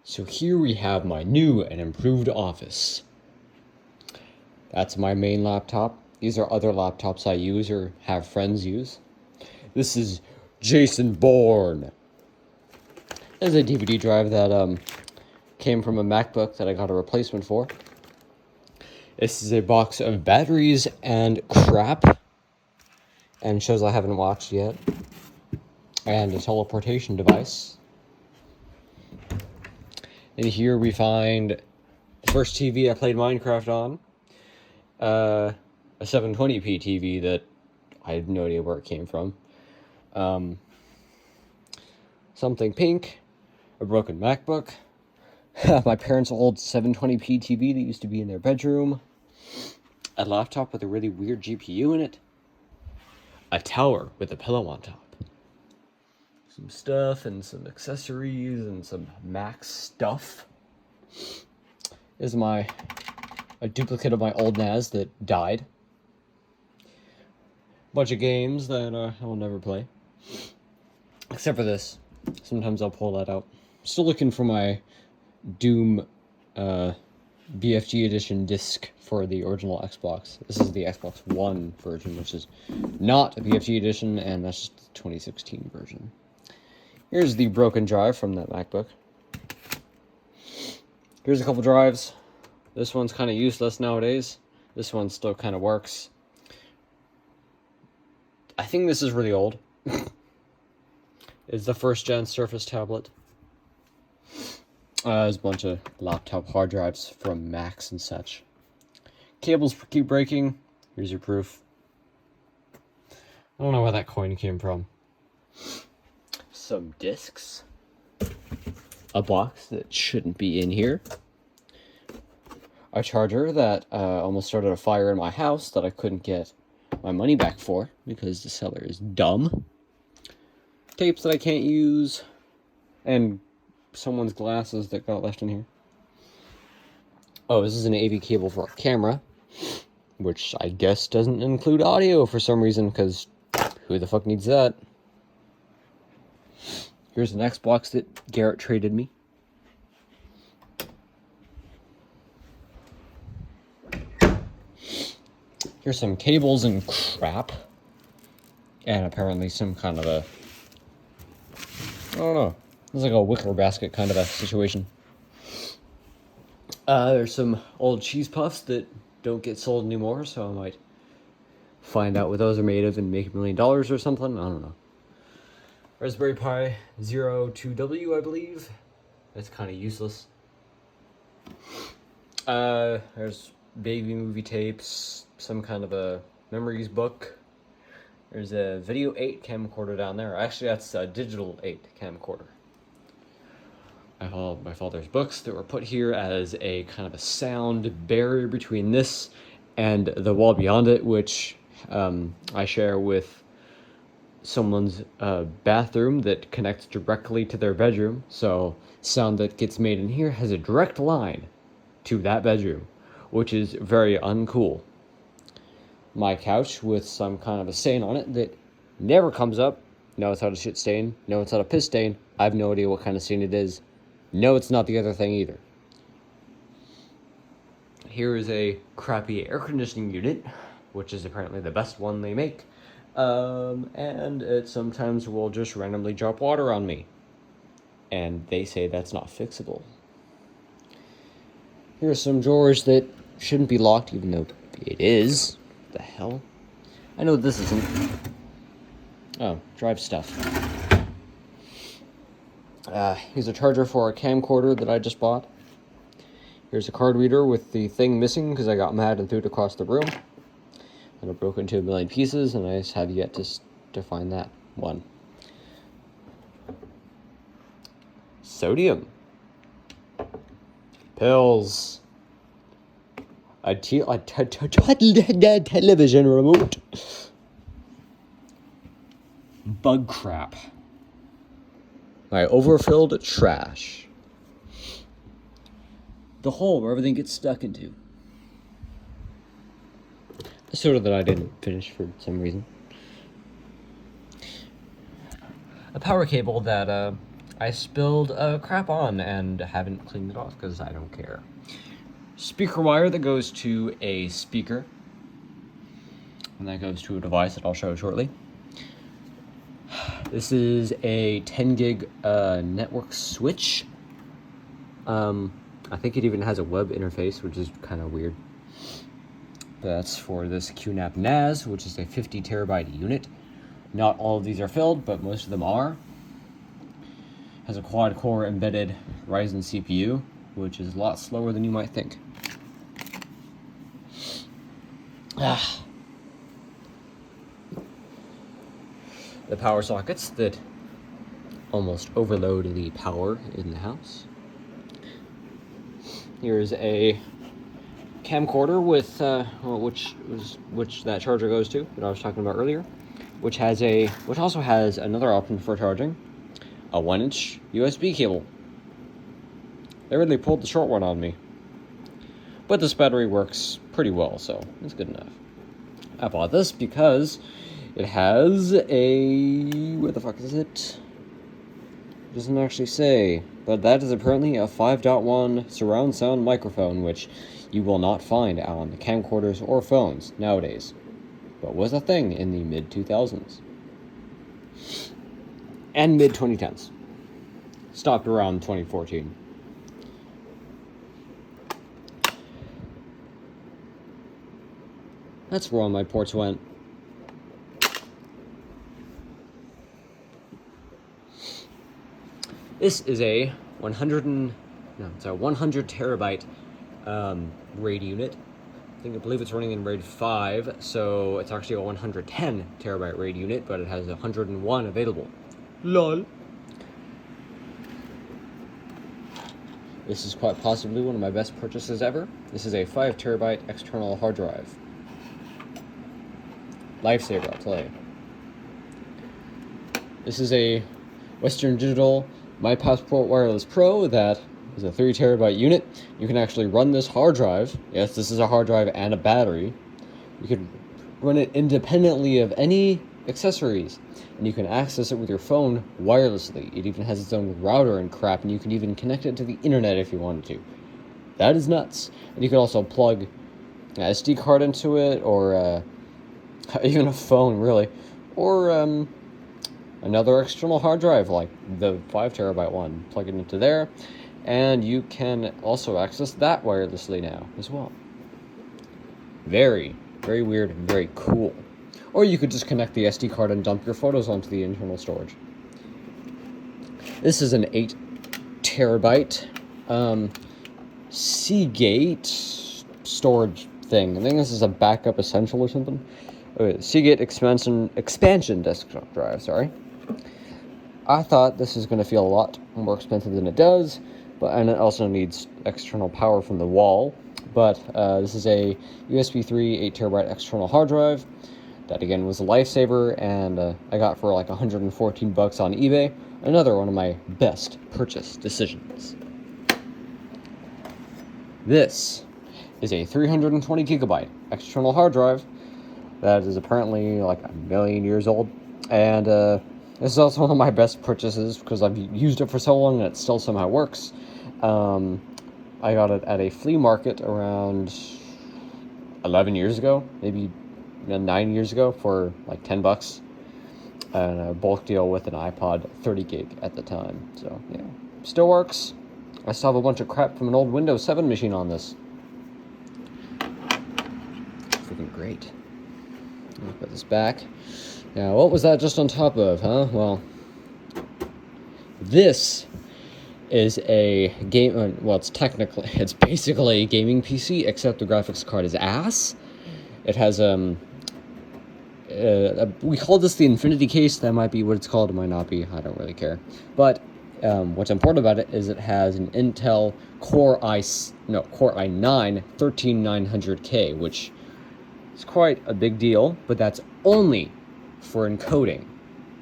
So here we have my new and improved office. That's my main laptop. These are other laptops I use or have friends use. This is Jason Bourne. There's a DVD drive that came from a MacBook that I got a replacement for. This is a box of batteries and crap, and shows I haven't watched yet, and a teleportation device. And here we find the first TV I played Minecraft on, a 720p TV that I have no idea where it came from, something pink, a broken MacBook, my parents' old 720p TV that used to be in their bedroom, a laptop with a really weird GPU in it, a tower with a pillow on top, some stuff and some accessories and some Mac stuff. This is a duplicate of my old NAS that died. Bunch of games that I will never play. Except for this. Sometimes I'll pull that out. Still looking for my Doom BFG edition disc for the original Xbox. This is the Xbox One version, which is not a BFG edition, and that's just the 2016 version. Here's the broken drive from that MacBook. Here's a couple drives. This one's kind of useless nowadays. This one still kind of works. I think this is really old. It's the first gen Surface tablet. There's a bunch of laptop hard drives from Macs and such. Cables keep breaking. Here's your proof. I don't know where that coin came from. Some discs. A box that shouldn't be in here. A charger that almost started a fire in my house that I couldn't get my money back for because the seller is dumb. Tapes that I can't use. And someone's glasses that got left in here. Oh, this is an AV cable for a camera, which I guess doesn't include audio for some reason, because who the fuck needs that? Here's an Xbox that Garrett traded me. Here's some cables and crap. And apparently some kind of a... I don't know. It's like a wicker basket kind of a situation. There's some old cheese puffs that don't get sold anymore, so I might find out what those are made of and make $1 million or something. I don't know. Raspberry Pi 02W, I believe. That's kind of useless. There's baby movie tapes, some kind of a memories book. There's a Video 8 camcorder down there. Actually, that's a Digital 8 camcorder. I have my father's books that were put here as a kind of a sound barrier between this and the wall beyond it, which I share with someone's bathroom that connects directly to their bedroom. So sound that gets made in here has a direct line to that bedroom, which is very uncool. My couch with some kind of a stain on it that never comes up. No, it's not a shit stain. No, it's not a piss stain. I have no idea what kind of stain it is. No, it's not the other thing either. Here is a crappy air conditioning unit, which is apparently the best one they make. And it sometimes will just randomly drop water on me. And they say that's not fixable. Here's some drawers that shouldn't be locked, even though it is. What the hell? I know this isn't. Oh, drive stuff. Here's a charger for a camcorder that I just bought. Here's a card reader with the thing missing because I got mad and threw it across the room. And it broke into 1 million pieces, and I just have yet to find that one. Sodium. Pills. A television remote. Bug crap. My overfilled trash. The hole where everything gets stuck into. A soda that I didn't finish for some reason. A power cable that I spilled crap on and haven't cleaned it off because I don't care. Speaker wire that goes to a speaker, and that goes to a device that I'll show shortly. This is a 10 gig network switch. I think it even has a web interface, which is kind of weird. That's for this QNAP NAS, which is a 50 terabyte unit. Not all of these are filled, but most of them are. Has a quad-core embedded Ryzen CPU, which is a lot slower than you might think. The power sockets that almost overload the power in the house. Here's a camcorder with which that charger goes to that I was talking about earlier, which also has another option for charging, a 1-inch USB cable. They really pulled the short one on me, but this battery works pretty well, so it's good enough. I bought this because it has a, where the fuck is it? It doesn't actually say, but that is apparently a 5.1 surround sound microphone, which you will not find on the camcorders or phones nowadays, but was a thing in the mid-2000s and mid-2010s. Stopped around 2014. That's where all my ports went. This is a 100 terabyte RAID unit. I believe it's running in RAID 5, so it's actually a 110 terabyte RAID unit, but it has 101 available. LOL. This is quite possibly one of my best purchases ever. This is a 5 terabyte external hard drive. Lifesaver, I'll tell you. This is a Western Digital My Passport Wireless Pro that is a 3 terabyte unit. You can actually run this hard drive. Yes, this is a hard drive and a battery. You can run it independently of any accessories, and you can access it with your phone wirelessly. It even has its own router and crap, and you can even connect it to the internet if you wanted to. That is nuts. And you can also plug an SD card into it, or even a phone, really, or another external hard drive like the 5 terabyte one. Plug it into there, and you can also access that wirelessly now as well. Very, very weird and very cool. Or you could just connect the SD card and dump your photos onto the internal storage. This is an 8 terabyte Seagate storage thing. I think this is a backup essential or something. Okay, Seagate expansion desktop drive, sorry. I thought this is going to feel a lot more expensive than it does, and it also needs external power from the wall. But this is a USB 3 8 terabyte external hard drive. That again was a lifesaver, and I got for like $114 on eBay. Another one of my best purchase decisions. This is a 320 gigabyte external hard drive that is apparently like 1 million years old, and this is also one of my best purchases because I've used it for so long and it still somehow works. I got it at a flea market around 11 years ago, maybe 9 years ago, for like $10, and a bulk deal with an iPod 30 gig at the time. So yeah, still works. I still have a bunch of crap from an old Windows 7 machine on this. Freaking great. I'll put this back. Now, what was that just on top of, huh? Well, this is a game. Well, it's basically a gaming PC, except the graphics card is ass. It has we call this the Infinity case. That might be what it's called. It might not be. I don't really care. But what's important about it is it has an Intel Core i9 13900K, which is quite a big deal. But that's only for encoding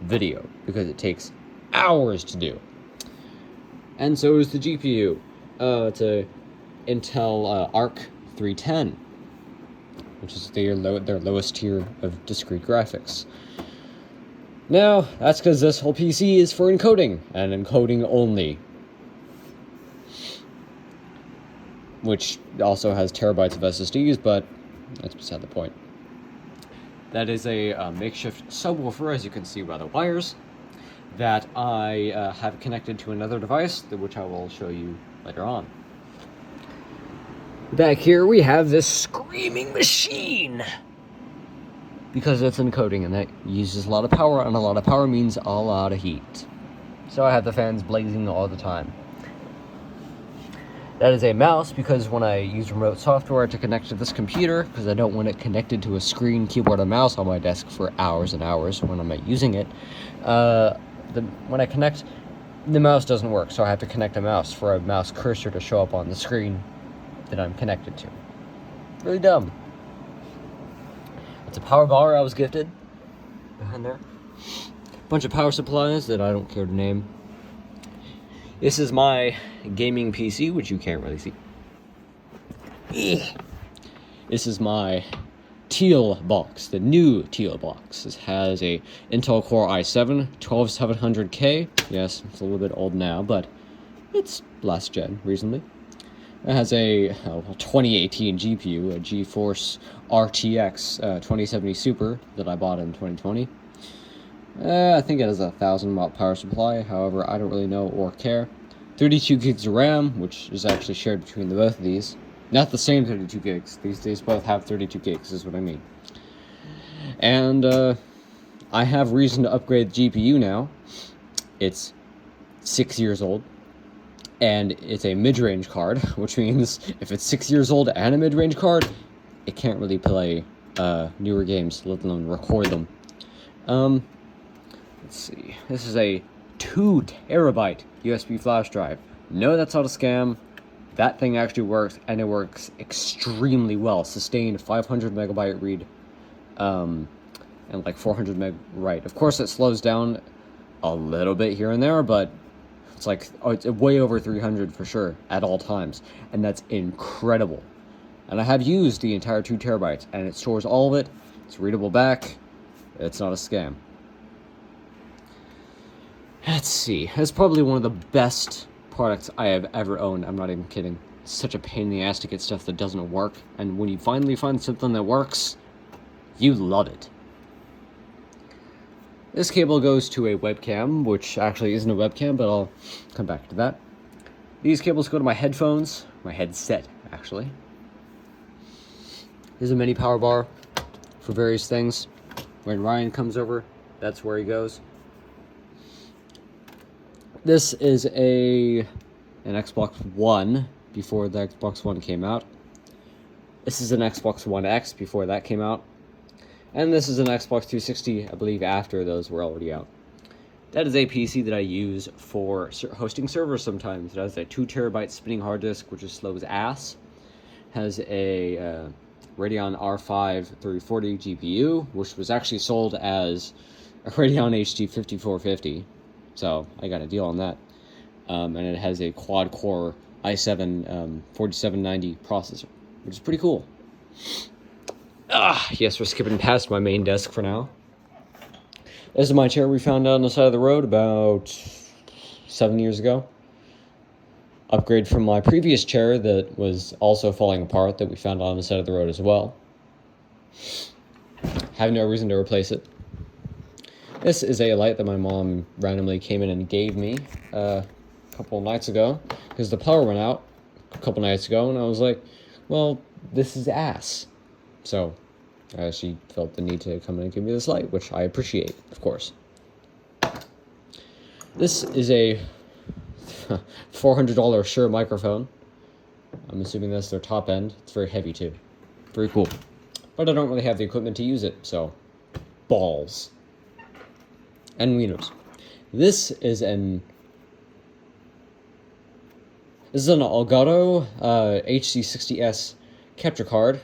video, because it takes hours to do. And so is the GPU. It's a Intel Arc 310, which is their lowest tier of discrete graphics. Now, that's because this whole PC is for encoding, and encoding only. Which also has terabytes of SSDs, but that's beside the point. That is a makeshift subwoofer, as you can see by the wires, that I have connected to another device, which I will show you later on. Back here we have this screaming machine! Because it's encoding, and that uses a lot of power, and a lot of power means a lot of heat. So I have the fans blazing all the time. That is a mouse, because when I use remote software to connect to this computer, because I don't want it connected to a screen, keyboard, and mouse on my desk for hours and hours when I'm not using it, when I connect, the mouse doesn't work, so I have to connect a mouse for a mouse cursor to show up on the screen that I'm connected to. Really dumb. It's a power bar I was gifted behind there. Bunch of power supplies that I don't care to name. This is my gaming PC, which you can't really see. This is my teal box, the new teal box. This has a Intel Core i7 12700K. Yes, it's a little bit old now, but it's last gen reasonably. It has a 2018 GPU, a GeForce RTX 2070 Super that I bought in 2020. I think it has a 1000-watt power supply, however, I don't really know or care. 32 gigs of RAM, which is actually shared between the both of these. Not the same 32 gigs. These both have 32 gigs, is what I mean. And I have reason to upgrade the GPU now. It's 6 years old. And it's a mid-range card, which means if it's 6 years old and a mid-range card, it can't really play newer games, let alone record them. Let's see. This is a 2 terabyte USB flash drive. No, that's not a scam. That thing actually works, and it works extremely well. Sustained 500 megabyte read, and like 400 meg write. Of course, it slows down a little bit here and there, but it's like, it's way over 300 for sure at all times, and that's incredible. And I have used the entire 2 terabytes, and it stores all of it. It's readable back. It's not a scam. Let's see. It's probably one of the best products I have ever owned. I'm not even kidding. It's such a pain in the ass to get stuff that doesn't work, and when you finally find something that works, you love it. This cable goes to a webcam, which actually isn't a webcam, but I'll come back to that. These cables go to my headphones, my headset, actually. There's a mini power bar for various things. When Ryan comes over, that's where he goes. This is an Xbox One before the Xbox One came out. This is an Xbox One X before that came out. And this is an Xbox 360, I believe, after those were already out. That is a PC that I use for hosting servers sometimes. It has a 2 terabyte spinning hard disk, which is slow as ass. Has a Radeon R5 3040 GPU, which was actually sold as a Radeon HD 5450. So I got a deal on that. And it has a quad-core i7 4790 processor, which is pretty cool. Yes, we're skipping past my main desk for now. This is my chair we found on the side of the road about 7 years ago. Upgrade from my previous chair that was also falling apart that we found on the side of the road as well. Have no reason to replace it. This is a light that my mom randomly came in and gave me a couple nights ago because the power went out a couple nights ago, and I was like, well, this is ass. So she felt the need to come in and give me this light, which I appreciate, of course. This is a $400 Shure microphone. I'm assuming that's their top end. It's very heavy too. Very cool. But I don't really have the equipment to use it, so balls. And wieners. This is an Elgato HC60S capture card,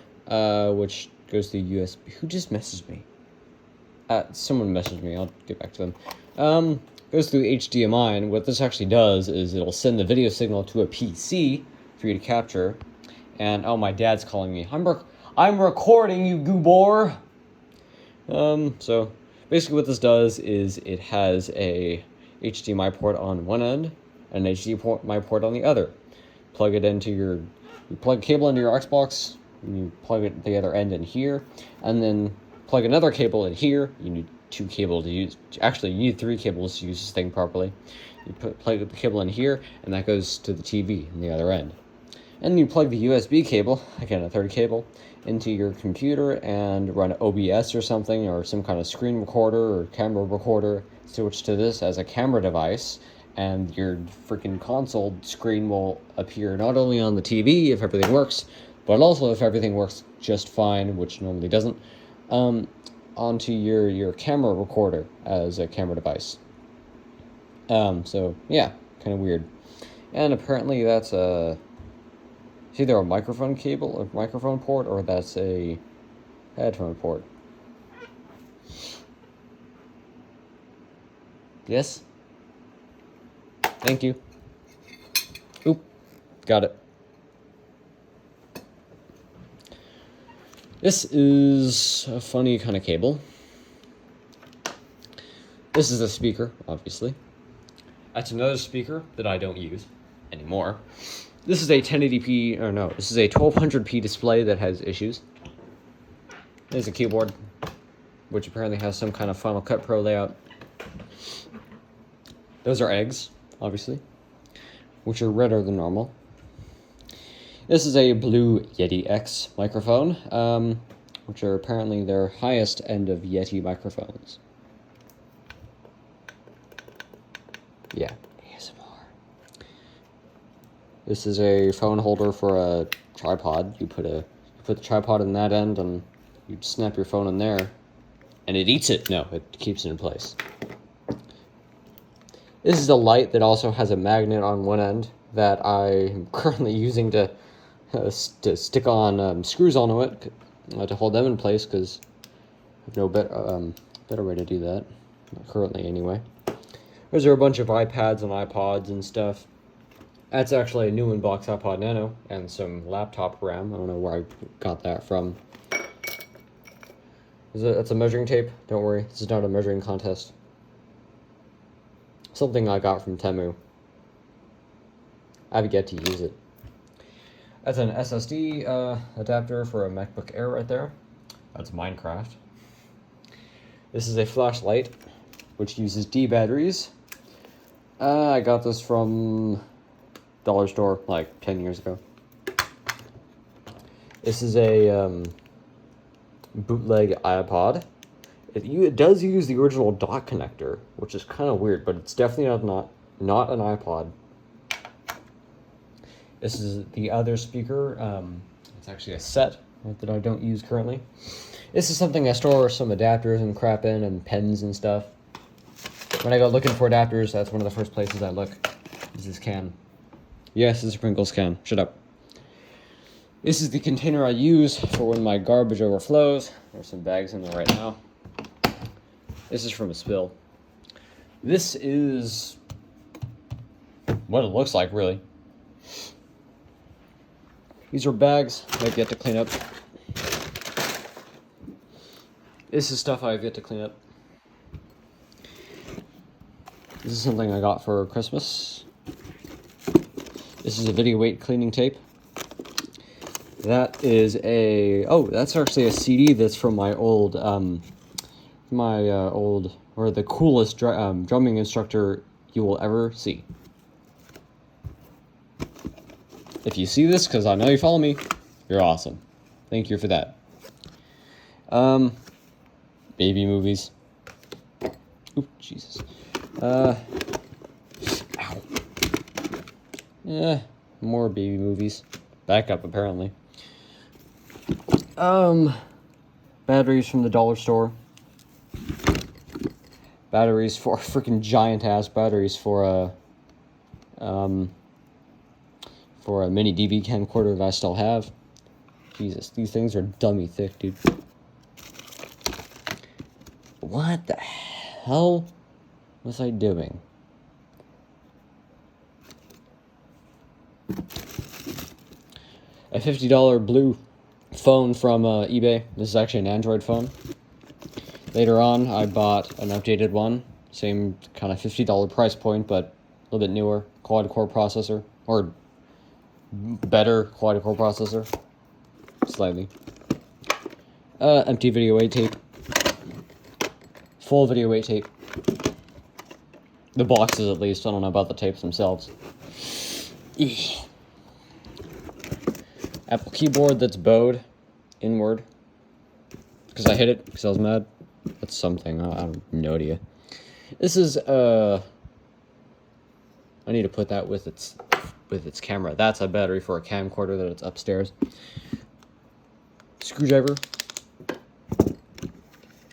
which goes to USB. Who just messaged me? Someone messaged me. I'll get back to them. Goes through HDMI, and what this actually does is it'll send the video signal to a PC for you to capture. And oh, my dad's calling me. I'm recording, you goobor. So Basically what this does is it has a HDMI port on one end and an HDMI port on the other. Plug it into you plug a cable into your Xbox, and you plug it the other end in here, and then plug another cable in here. You need 2 cables to use. Actually, you need 3 cables to use this thing properly. You plug the cable in here, and that goes to the TV on the other end. And you plug the USB cable, again a third cable, into your computer and run OBS or something, or some kind of screen recorder or camera recorder. Switch to this as a camera device, and your freaking console screen will appear not only on the TV if everything works, but also if everything works just fine, which normally doesn't, onto your camera recorder as a camera device. So yeah, kind of weird. And apparently that's it's either a microphone cable or microphone port, or that's a headphone port. Yes? Thank you. Oop, got it. This is a funny kind of cable. This is a speaker, obviously. That's another speaker that I don't use anymore. This is a 1080p, or no, this is a 1200p display that has issues. There's a keyboard, which apparently has some kind of Final Cut Pro layout. Those are eggs, obviously, which are redder than normal. This is a Blue Yeti X microphone, which are apparently their highest end of Yeti microphones. Yeah, ASMR. This is a phone holder for a tripod. You put the tripod in that end, and you snap your phone in there, and it eats it. No, it keeps it in place. This is a light that also has a magnet on one end that I am currently using to stick on screws onto it to hold them in place, because I have no better way to do that, not currently anyway. Those are a bunch of iPads and iPods and stuff. That's actually a new in-box iPod Nano and some laptop RAM. I don't know where I got that from. That's a measuring tape. Don't worry, this is not a measuring contest. Something I got from Temu. I've yet to use it. That's an SSD adapter for a MacBook Air right there. That's Minecraft. This is a flashlight, which uses D batteries. I got this from dollar store like 10 years ago. This is a bootleg iPod. It does use the original dock connector, which is kind of weird, but it's definitely not an iPod. This is the other speaker. It's actually a set that I don't use currently. This is something I store some adapters and crap in, and pens and stuff. When I go looking for adapters, that's one of the first places I look. Is this can. Yes, this is a Pringles can. Shut up. This is the container I use for when my garbage overflows. There's some bags in there right now. This is from a spill. This is what it looks like, really. These are bags I've yet to clean up. This is stuff I've yet to clean up. This is something I got for Christmas. This is a video weight cleaning tape. That is that's actually a CD that's from my old, or the coolest drumming instructor you will ever see. If you see this, because I know you follow me, you're awesome. Thank you for that. Baby movies. Oop, Jesus. Ow. Yeah, more baby movies. Backup, apparently. Batteries from the dollar store. Batteries for freaking giant-ass batteries for a mini DV camcorder that I still have. Jesus, these things are dummy thick, dude. What the hell was I doing? A $50 blue phone from eBay. This is actually an Android phone. Later on, I bought an updated one. Same kind of $50 price point, but a little bit newer. Quad-core processor. Or better quad-core processor. Slightly. Empty video 8 tape. Full video 8 tape. The boxes, at least. I don't know about the tapes themselves. Apple keyboard that's bowed inward. Because I hit it, because I was mad. That's something. I have no idea. This is, I need to put that with its camera. That's a battery for a camcorder that it's upstairs. Screwdriver.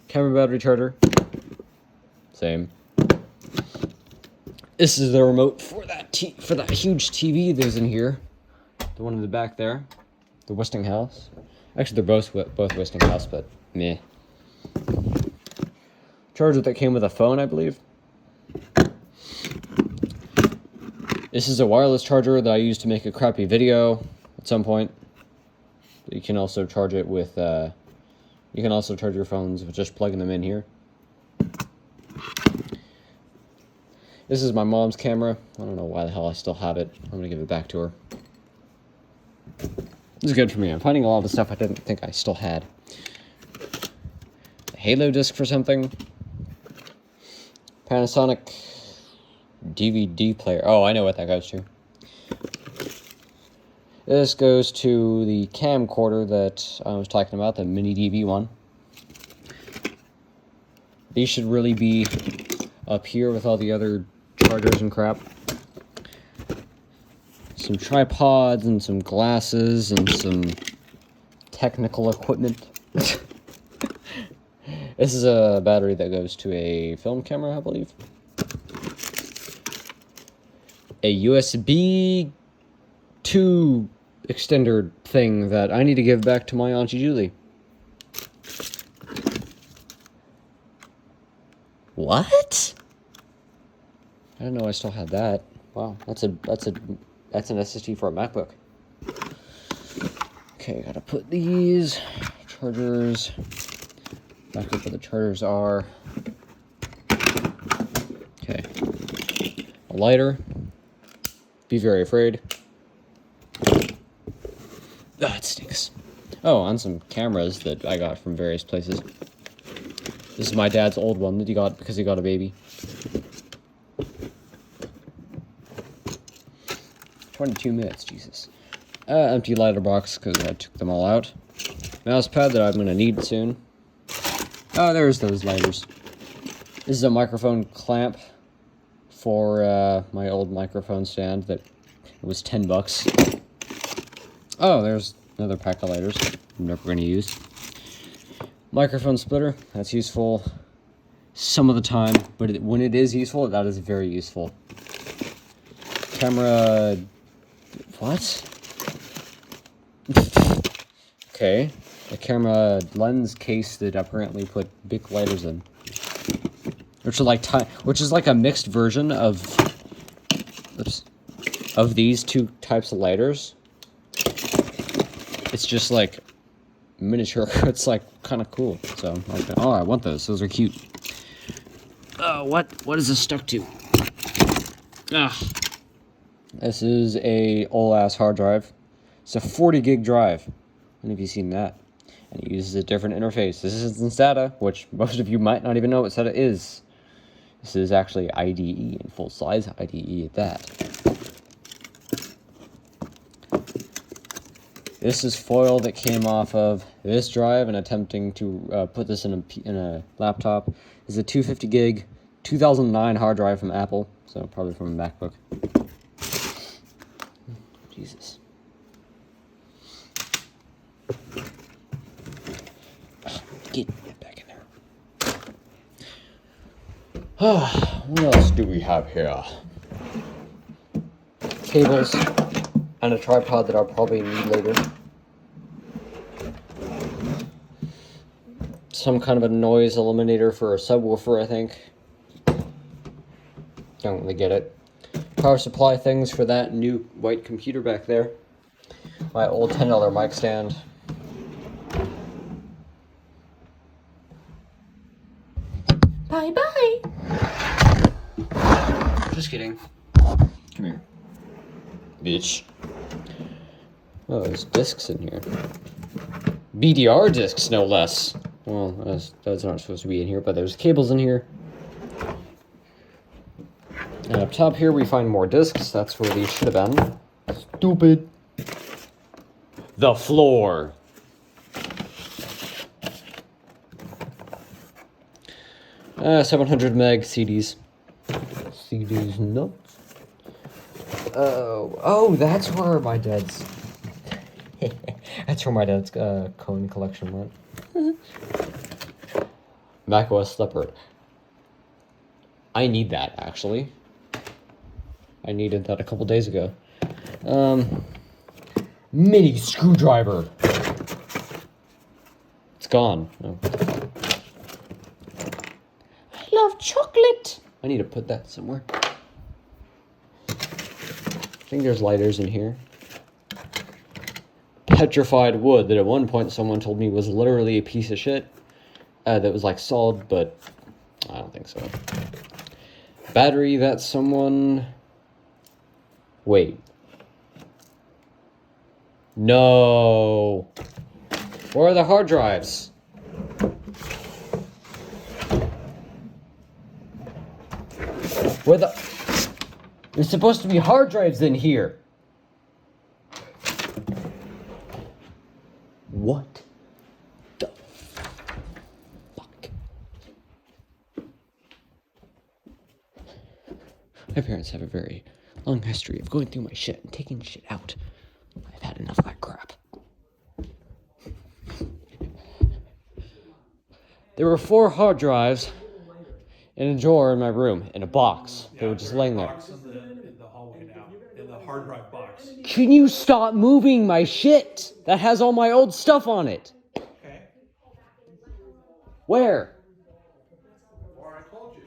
Camera battery charger. Same. This is the remote for that huge TV that's in here. The one in the back there. The Westinghouse. Actually, they're both Westinghouse, but meh. Charger that came with a phone, I believe. This is a wireless charger that I used to make a crappy video at some point. You can also charge it with, you can also charge your phones with just plugging them in here. This is my mom's camera. I don't know why the hell I still have it. I'm gonna give it back to her. This is good for me. I'm finding a lot of the stuff I didn't think I still had. A Halo disc for something. Panasonic DVD player. Oh, I know what that goes to. This goes to the camcorder that I was talking about, the mini DV one. These should really be up here with all the other chargers and crap. Some tripods and some glasses and some technical equipment. This is a battery that goes to a film camera, I believe. A USB 2 extender thing that I need to give back to my Auntie Julie. What? I didn't know I still had that. Wow, that's an SSD for a MacBook. Okay, gotta put these chargers back up where the chargers are. Okay, a lighter. Be very afraid. Ah, it stinks. Oh, and some cameras that I got from various places. This is my dad's old one that he got because he got a baby. 22 minutes, Jesus. Empty lighter box because I took them all out. Mouse pad that I'm going to need soon. Oh, there's those lighters. This is a microphone clamp for my old microphone stand that was $10. Oh, there's another pack of lighters I'm never going to use. Microphone splitter, that's useful some of the time, but when it is useful, that is very useful. Camera... what? Okay, a camera lens case that apparently put big lighters in. Which is like a mixed version of these two types of lighters. It's just like miniature. It's like kind of cool. So, okay. Oh, I want those. Those are cute. What is this stuck to? This is a old ass hard drive. It's a 40 gig drive. When have you seen that? And it uses a different interface. This is SATA, which most of you might not even know what SATA is. This is actually IDE, and full-size IDE at that. This is foil that came off of this drive, and attempting to put this in a laptop. This is a 250 gig, 2009 hard drive from Apple, so probably from a MacBook. Jesus. Get back in there. What else do we have here? Cables and a tripod that I'll probably need later. Some kind of a noise eliminator for a subwoofer, I think. Don't really get it. Power supply things for that new white computer back there. My old $10 mic stand. Just kidding. Come here. Bitch. Oh, there's discs in here. BDR discs, no less. Well, those aren't supposed to be in here, but there's cables in here. And up top here, we find more discs. That's where these should have been. Stupid. The floor. 700 meg CDs. CDs nuts. Oh, that's where my dad's... That's where my dad's cone collection went. macOS Leopard. I need that, actually. I needed that a couple days ago. Mini screwdriver. It's gone. Oh. I love chocolate. I need to put that somewhere. I think there's lighters in here. Petrified wood that at one point someone told me was literally a piece of shit. That was like solid, but I don't think so. Battery that someone... Wait. No. Where are the hard drives? Where the... There's supposed to be hard drives in here. What the fuck? My parents have a very long history of going through my shit and taking shit out. I've had enough of that crap. There were 4 hard drives in a drawer in my room, in a box. They were just laying there. In the hallway now, in the hard drive box. Can you stop moving my shit? That has all my old stuff on it. Okay. Where? Or I told you.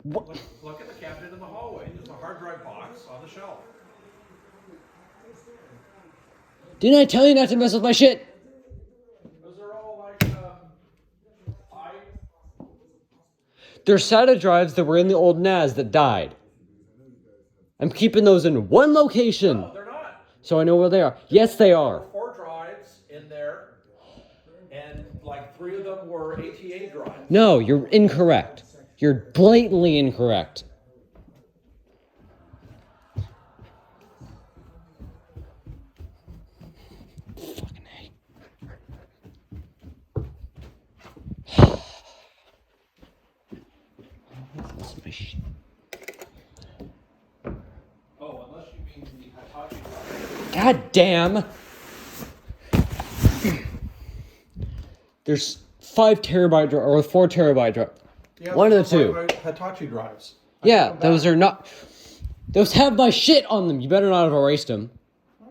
What? Look at the cabinet in the hallway. There's a hard drive box on the shelf. Didn't I tell you not to mess with my shit? Those are all like, They're SATA drives that were in the old NAS that died. I'm keeping those in one location. No, they're not. So I know where they are. Yes, they are. There were 4 drives in there, and like 3 of them were ATA drives. No, you're incorrect. You're blatantly incorrect. Fucking hate. That's my shit. Oh, unless you mean the Hitachi drive. God damn. There's 5 terabyte drive or 4 terabyte drive. Yeah, One of the 2. Hitachi drives. Yeah, those are not. Those have my shit on them. You better not have erased them. I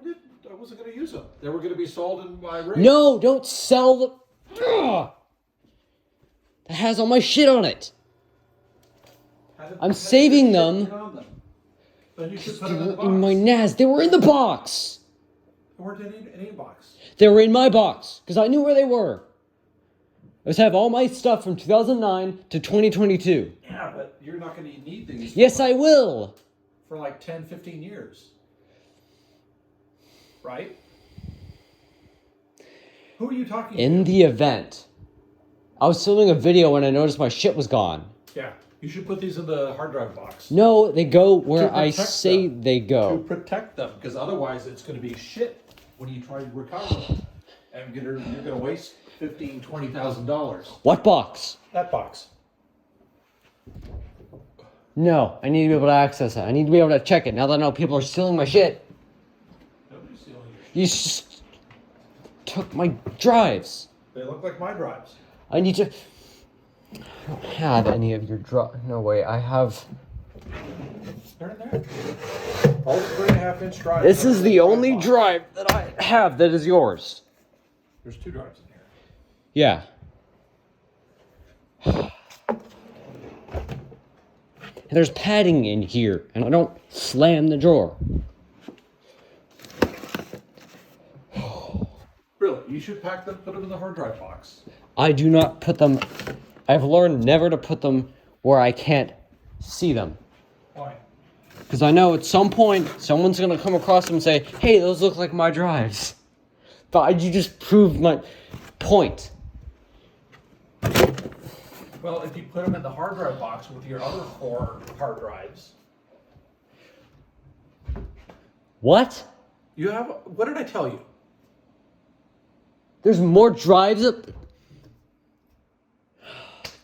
wasn't going to use them. They were going to be sold in my rig. No, don't sell the. Ugh. That has all my shit on it. I'm saving them. Then you should put They them in the were box. in my NAS. They were in the box. They weren't in any box. They were in my box because I knew where they were. I was have all my stuff from 2009 to 2022. Yeah, but you're not going to need these. Yes, I will. For like 10, 15 years. Right? Who are you talking to? In the event, I was filming a video when I noticed my shit was gone. Yeah, you should put these in the hard drive box. No, they go where To I protect say them. they go. To protect them, because otherwise it's going to be shit when you try to recover them. And you're going to waste $15,000, $20,000. What box? That box. No, I need to be able to access it. I need to be able to check it now that I know people are stealing my shit. Nobody's stealing your shit. You just took my drives. They look like my drives. I need to... I don't have any of your drives. No way, I have... They're in there. All 3.5-inch drives. This is the only drive that I have that is yours. There's 2 drives in here. Yeah. And there's padding in here, and I don't slam the drawer. Really, you should pack them, put them in the hard drive box. I do not put them... I've learned never to put them where I can't see them. Why? Because I know at some point, someone's going to come across them and say, hey, those look like my drives. But you just proved my point. Well, if you put them in the hard drive box with your other 4 hard drives. What? You have, what did I tell you? There's more drives up.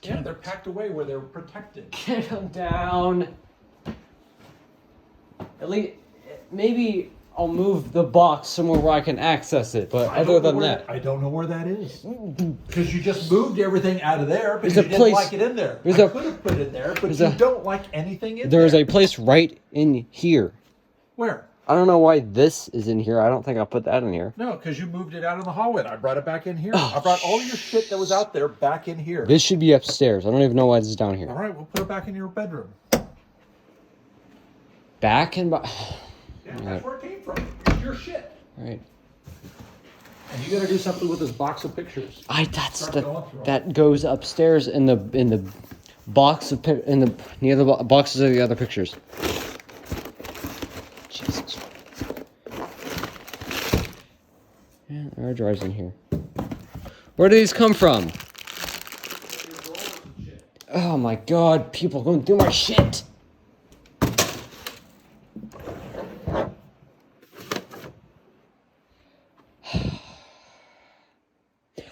Yeah, they're packed away where they're protected. Get them down. At least, maybe I'll move the box somewhere where I can access it. But other than that, I don't know where that is. Because you just moved everything out of there because there's you a didn't place, like it in there. I could have put it there, but you don't like anything in there. There's a place right in here. Where? I don't know why this is in here. I don't think I'll put that in here. No, because you moved it out in the hallway. And I brought it back in here. I brought all your shit that was out there back in here. This should be upstairs. I don't even know why this is down here. All right, we'll put it back in your bedroom. Back and Yeah, that's where it came from. It's your shit. Right. And you got to do something with this box of pictures. That goes upstairs in the box of near the boxes of the other pictures. Jesus. Yeah, there are drives in here. Where do these come from? Oh my God! People going through my shit.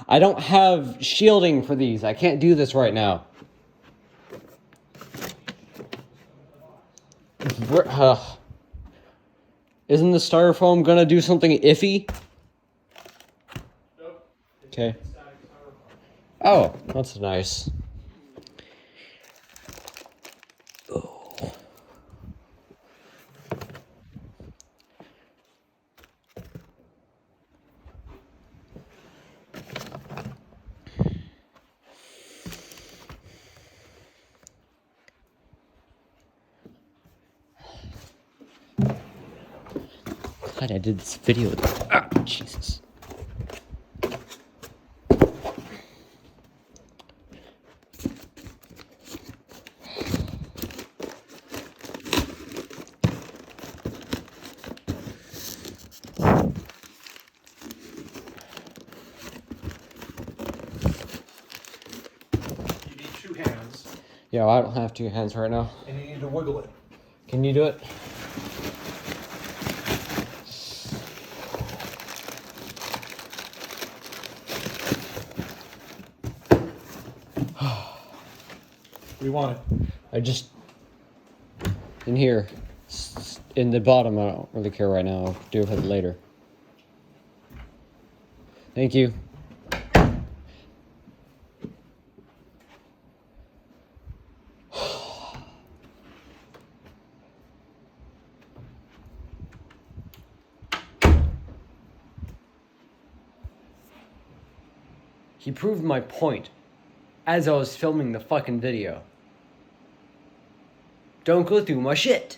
I don't have shielding for these. I can't do this right now. Isn't the styrofoam gonna do something iffy? Nope. Okay. Oh, that's nice. Oh. Glad I did this video. Ah, Jesus. You need 2 hands. Yeah, well, I don't have 2 hands right now. And you need to wiggle it. Can you do it? We want it. I just in here, in the bottom. I don't really care right now. I'll do it later. Thank you. He proved my point as I was filming the fucking video. Don't go through my shit.